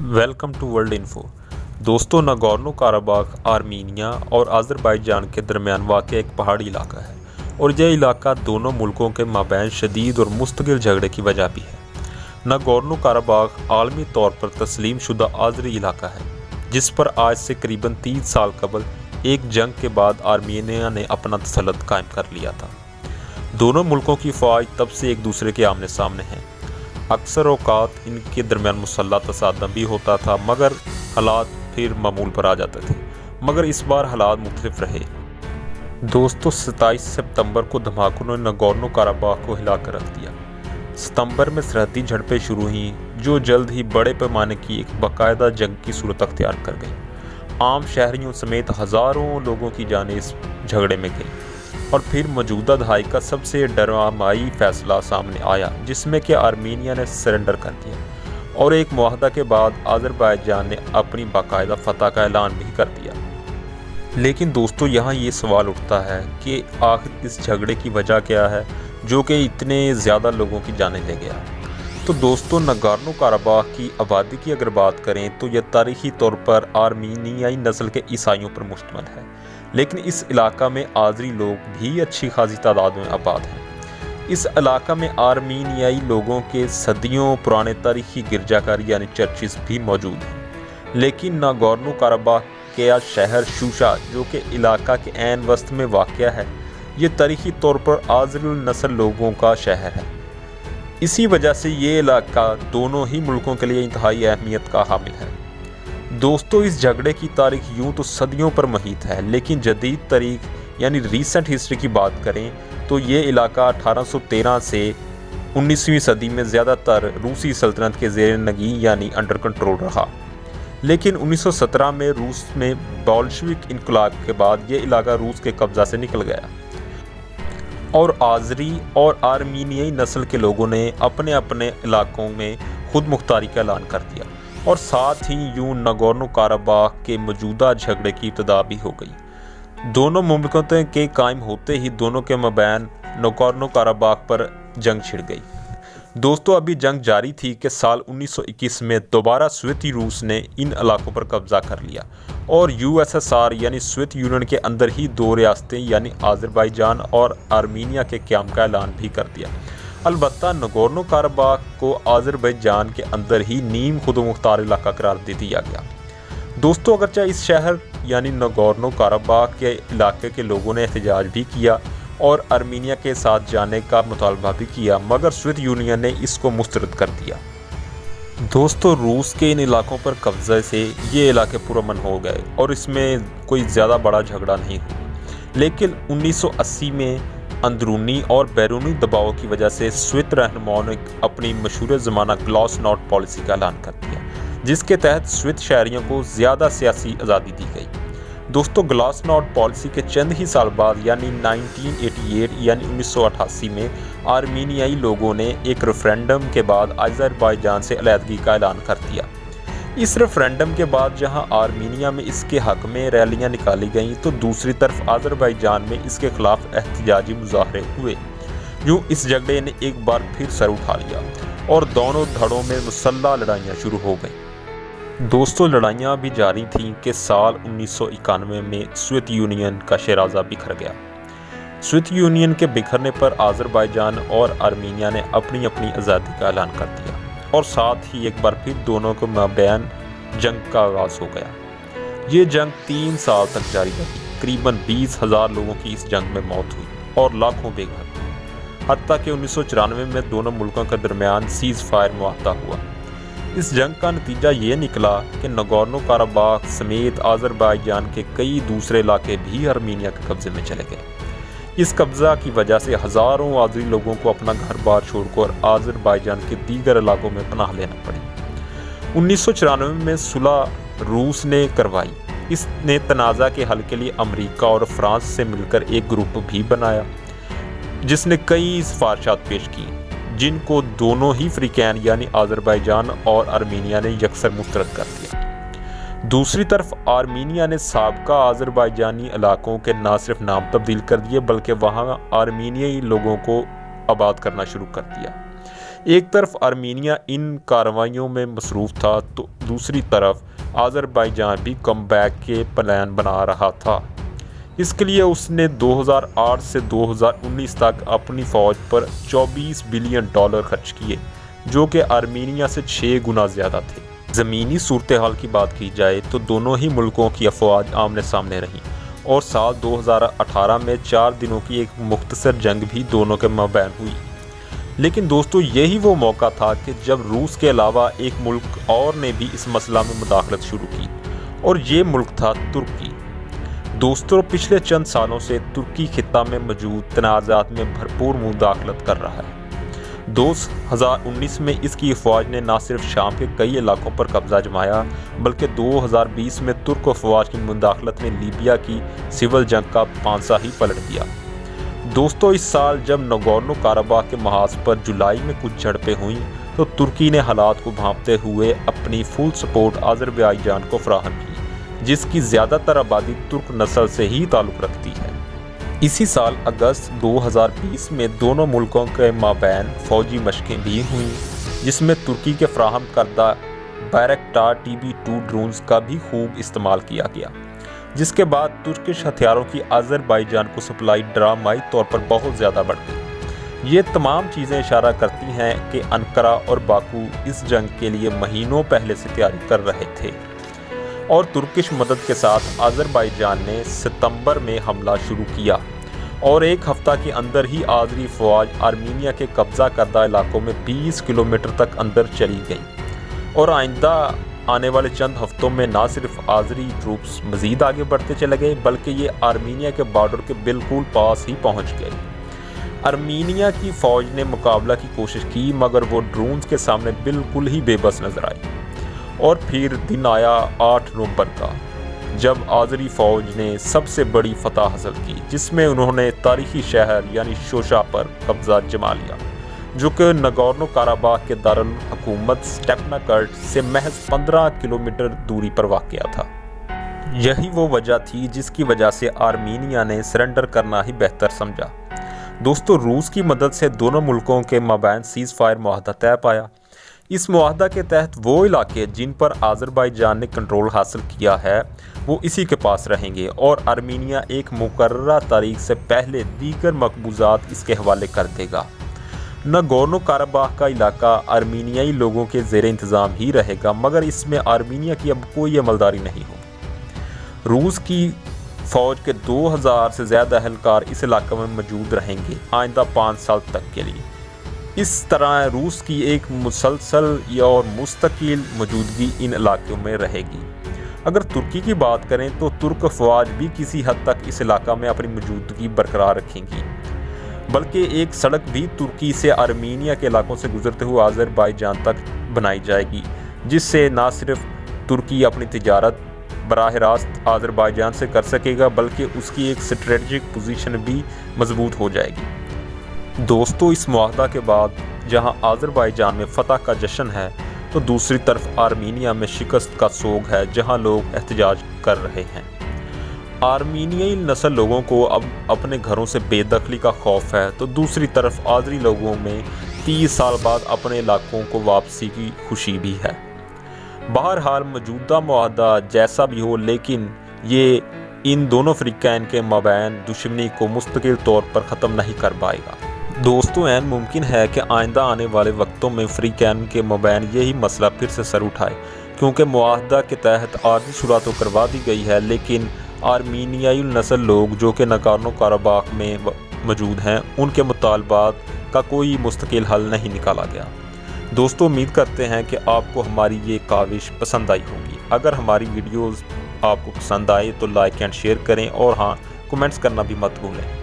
Welcome to World Info. दोस्तों, Nagorno Karabakh Armenia और Azerbaijan के दरमियान वाक़ एक पहाड़ी इलाका है और यह इलाका दोनों मुल्कों के माबैन शदीद और मुस्तकिल झगड़े की वजह भी है। नागोर्नो काराबाख आलमी तौर पर तस्लीम शुदा आज़री इलाका है जिस पर आज से करीबन 30 साल कबल एक जंग के बाद आर्मीनिया ने अपना तसल्लुत कायम कर लिया था। दोनों मुल्कों की फ़ौज तब से एक दूसरे के आमने सामने हैं। अक्सर औकात इनके दरमियान मुसल्लह तसादम भी होता था, मगर हालात फिर मामूल पर आ जाते थे। मगर इस बार हालात मुख्तलिफ रहे। दोस्तों, 27 सितंबर को धमाकों ने नागोर्नो काराबाख को हिला कर रख दिया। सितंबर में सरहदी झड़पें शुरू हुईं जो जल्द ही बड़े पैमाने की एक बाकायदा जंग की सूरत अख्तियार कर गई। आम शहरियों समेत हज़ारों लोगों की जानें इस झगड़े में गई और फिर मौजूदा दहाई का सबसे डरामाई फैसला सामने आया जिसमें कि आर्मीनिया ने सरेंडर कर दिया और एक मुआहदा के बाद अज़रबैजान ने अपनी बाकायदा फतह का ऐलान भी कर दिया। लेकिन दोस्तों, यहाँ ये सवाल उठता है कि आखिर इस झगड़े की वजह क्या है जो कि इतने ज़्यादा लोगों की जानें ले गया। तो दोस्तों, नागोर्नो काराबाख की आबादी की अगर बात करें तो यह तारीखी तौर पर आर्मीनियाई नस्ल के ईसाइयों पर मुश्तमिल है, लेकिन इस इलाका में आज़री लोग भी अच्छी खासी तादाद में आबाद हैं। इस इलाका में आर्मीनियाई लोगों के सदियों पुराने तारीखी गिरजाघर यानी चर्चिस भी मौजूद हैं। लेकिन नागोर्नो काराबाख के शहर शूशा जो कि इलाका के ऐन वस्त में वाक़या है, ये तारीखी तौर पर आज़री नस्ल लोगों का शहर है। इसी वजह से ये इलाका दोनों ही मुल्कों के लिए इंतहाई अहमियत का हामिल है। दोस्तों, इस झगड़े की तारीख यूँ तो सदियों पर महीत है, लेकिन जदीद तारीख यानी रीसेंट हिस्ट्री की बात करें तो ये इलाका 1813 से 19वीं सदी में ज़्यादातर रूसी सल्तनत के ज़ेर नगी यानी अंडर कंट्रोल रहा। लेकिन 1917 में रूस में बोल्शेविक इनकलाब के बाद ये इलाका रूस के कब्ज़ा से निकल गया और आज़री और आर्मीनियाई नस्ल के लोगों ने अपने अपने इलाकों में खुद मुख्तारी का ऐलान कर दिया और साथ ही यूं नागोर्नो काराबाख के मौजूदा झगड़े की इब्तिदा भी हो गई। दोनों मुल्कों के कायम होते ही दोनों के मबैन नागोर्नो काराबाख पर जंग छिड़ गई। दोस्तों, अभी जंग जारी थी कि साल 1921 में दोबारा सोवियती रूस ने इन इलाकों पर कब्जा कर लिया और यूएसएसआर यानी सोवियत यूनियन के अंदर ही दो रियासतें यानी अज़रबैजान और आर्मीनिया के क़याम का ऐलान भी कर दिया। अलबत्ता नागोर्नो काराबाख को अज़रबैजान के अंदर ही नीम खुद मुख्तार इलाका करार दे दिया गया। दोस्तों, अगरचे इस शहर यानी नागोर्नो काराबाख के इलाके के लोगों ने एहतजाज भी किया और आर्मीनिया के साथ जाने का मुतालबा भी किया, मगर सोवियत यूनियन ने इसको मुस्तरद कर दिया। दोस्तों, रूस के इन इलाकों पर कब्ज़े से ये इलाके पुरअमन हो गए और इसमें कोई ज़्यादा बड़ा झगड़ा नहीं हुआ। लेकिन 1980 में अंदरूनी और बैरूनी दबाव की वजह से सोवियत रहनुमाओं ने अपनी मशहूर ज़माना ग्लासनोस्ट पॉलिसी का ऐलान कर दिया जिसके तहत सोवियत शहरियों को ज़्यादा सियासी आज़ादी दी गई। दोस्तों, ग्लासनोस्ट पॉलिसी के चंद ही साल बाद यानी 1988 यानी 1988 में आर्मीनियाई लोगों ने एक रेफरेंडम के बाद अज़रबैजान से अलहदगी का ऐलान कर दिया। इस रेफरेंडम के बाद जहां आर्मीनिया में इसके हक़ में रैलियां निकाली गईं तो दूसरी तरफ अज़रबैजान में इसके खिलाफ एहतजाजी मुजाहरे हुए। यूँ इस झगड़े ने एक बार फिर सर उठा लिया और दोनों धड़ों में मुसल्लह लड़ाइयाँ शुरू हो गईं। दोस्तों, लड़ाइयाँ भी जारी थीं कि साल 1991 में सोवियत यूनियन का शराजा बिखर गया। सोवियत यूनियन के बिखरने पर अज़रबैजान और आर्मीनिया ने अपनी अपनी आज़ादी का ऐलान कर दिया और साथ ही एक बार फिर दोनों के माबैन जंग का आगाज़ हो गया। ये जंग 3 साल तक जारी रही। करीबन 20,000 लोगों की इस जंग में मौत हुई और लाखों बेघर हुए। हत्ता कि 1994 में दोनों मुल्कों के दरमियान सीज़ फायर मुआहदा हुआ। इस जंग का नतीजा ये निकला कि नागोर्नो काराबाख समेत अज़रबैजान के कई दूसरे इलाके भी आर्मीनिया के कब्ज़े में चले गए। इस कब्ज़ा की वजह से हज़ारों आज़री लोगों को अपना घर बार छोड़कर अज़रबैजान के दीगर इलाकों में पनाह लेना पड़ी। 1994 में सुलह रूस ने करवाई। इसने तनाज़ा के हल के लिए अमेरिका और फ्रांस से मिलकर एक ग्रुप भी बनाया जिसने कई सिफारिशात पेश की जिनको दोनों ही फ्रीकैन यानी अज़रबैजान और आर्मीनिया ने यकसर मुस्तरद कर दिया। दूसरी तरफ आर्मीनिया ने साबका अज़रबैजानी इलाकों के न सिर्फ नाम तब्दील कर दिए बल्कि वहाँ आर्मीनियाई लोगों को आबाद करना शुरू कर दिया। ایک طرف آرمینیا ان کارروائیوں میں مصروف تھا تو دوسری طرف آذربائیجان بھی کم بیک کے پلان بنا رہا تھا۔ اس کے لیے اس نے 2008 سے 2019 تک اپنی فوج پر $24 بلین خرچ کیے، جو کہ آرمینیا سے 6 گنا زیادہ تھے۔ زمینی صورتحال کی بات کی جائے تو دونوں ہی ملکوں کی افواج آمنے سامنے رہیں اور سال 2018 میں 4 دنوں کی ایک مختصر جنگ بھی دونوں کے مابین ہوئی۔ لیکن دوستو، یہی وہ موقع تھا کہ جب روس کے علاوہ ایک ملک اور نے بھی اس مسئلہ میں مداخلت شروع کی، اور یہ ملک تھا ترکی۔ دوستو، پچھلے چند سالوں سے ترکی خطہ میں موجود تنازعات میں بھرپور مداخلت کر رہا ہے۔ 2019 میں اس کی افواج نے نہ صرف شام کے کئی علاقوں پر قبضہ جمایا، بلکہ 2020 میں ترک افواج کی مداخلت نے لیبیا کی سول جنگ کا پانسا ہی پلٹ دیا۔ دوستو، اس سال جب ناگورنو قراباخ کے محاذ پر جولائی میں کچھ جھڑپیں ہوئیں تو ترکی نے حالات کو بھانپتے ہوئے اپنی فل سپورٹ آذربائیجان کو فراہم کی، جس کی زیادہ تر آبادی ترک نسل سے ہی تعلق رکھتی ہے۔ اسی سال اگست 2020 میں دونوں ملکوں کے مابین فوجی مشقیں بھی ہوئیں، جس میں ترکی کے فراہم کردہ بائرکٹار TB2 ڈرونز کا بھی خوب استعمال کیا گیا، جس کے بعد ترکش ہتھیاروں کی آذربائیجان کو سپلائی ڈرامائی طور پر بہت زیادہ بڑھ گئی۔ یہ تمام چیزیں اشارہ کرتی ہیں کہ انقرہ اور باکو اس جنگ کے لیے مہینوں پہلے سے تیاری کر رہے تھے، اور ترکش مدد کے ساتھ آذربائیجان نے ستمبر میں حملہ شروع کیا اور ایک ہفتہ کے اندر ہی آذری فوج آرمینیا کے قبضہ کردہ علاقوں میں 20 کلومیٹر تک اندر چلی گئی، اور آئندہ آنے والے چند ہفتوں میں نہ صرف آذری ٹروپس مزید آگے بڑھتے چلے گئے، بلکہ یہ آرمینیا کے بارڈر کے بالکل پاس ہی پہنچ گئے۔ آرمینیا کی فوج نے مقابلہ کی کوشش کی، مگر وہ ڈرونز کے سامنے بالکل ہی بے بس نظر آئی، اور پھر دن آیا 8 نومبر کا، جب آذری فوج نے سب سے بڑی فتح حاصل کی، جس میں انہوں نے تاریخی شہر یعنی شوشا پر قبضہ جما لیا، جو کہ ناگورنو قراباخ کے دارالحکومت سٹیپناکرٹ سے محض 15 کلومیٹر دوری پر واقع تھا۔ یہی وہ وجہ تھی جس کی وجہ سے آرمینیا نے سرنڈر کرنا ہی بہتر سمجھا۔ دوستو، روس کی مدد سے دونوں ملکوں کے مابین سیز فائر معاہدہ طے پایا۔ اس معاہدہ کے تحت وہ علاقے جن پر آذربائیجان نے کنٹرول حاصل کیا ہے وہ اسی کے پاس رہیں گے، اور آرمینیا ایک مقررہ تاریخ سے پہلے دیگر مقبوضات اس کے حوالے کر دے گا۔ ناگورنو قراباخ کا علاقہ آرمینیائی لوگوں کے زیر انتظام ہی رہے گا، مگر اس میں آرمینیا کی اب کوئی عملداری نہیں ہوگی۔ روس کی فوج کے 2000 سے زیادہ اہلکار اس علاقے میں موجود رہیں گے آئندہ 5 سال تک کے لیے۔ اس طرح روس کی ایک مسلسل اور مستقل موجودگی ان علاقوں میں رہے گی۔ اگر ترکی کی بات کریں تو ترک افواج بھی کسی حد تک اس علاقہ میں اپنی موجودگی برقرار رکھیں گی، بلکہ ایک سڑک بھی ترکی سے آرمینیا کے علاقوں سے گزرتے ہوئے آذربائیجان تک بنائی جائے گی، جس سے نہ صرف ترکی اپنی تجارت براہ راست آذربائیجان سے کر سکے گا، بلکہ اس کی ایک اسٹریٹجک پوزیشن بھی مضبوط ہو جائے گی۔ دوستو، اس معاہدہ کے بعد جہاں آذربائیجان میں فتح کا جشن ہے تو دوسری طرف آرمینیا میں شکست کا سوگ ہے، جہاں لوگ احتجاج کر رہے ہیں۔ آرمینیائی نسل لوگوں کو اب اپنے گھروں سے بے دخلی کا خوف ہے، تو دوسری طرف آذری لوگوں میں 30 سال بعد اپنے علاقوں کو واپسی کی خوشی بھی ہے۔ بہرحال موجودہ معاہدہ جیسا بھی ہو، لیکن یہ ان دونوں فریقین کے مابین دشمنی کو مستقل طور پر ختم نہیں کر پائے گا۔ دوستو، عین ممکن ہے کہ آئندہ آنے والے وقتوں میں فریقین کے مابین یہی مسئلہ پھر سے سر اٹھائے، کیونکہ معاہدہ کے تحت عارضی صلح تو کروا دی گئی ہے، لیکن آرمینیائی نسل لوگ جو کہ ناگورنو قراباخ میں موجود ہیں، ان کے مطالبات کا کوئی مستقل حل نہیں نکالا گیا۔ دوستو، امید کرتے ہیں کہ آپ کو ہماری یہ کاوش پسند آئی ہوگی۔ اگر ہماری ویڈیوز آپ کو پسند آئے تو لائک اینڈ شیئر کریں، اور ہاں، کمنٹس کرنا بھی مت بھولیں۔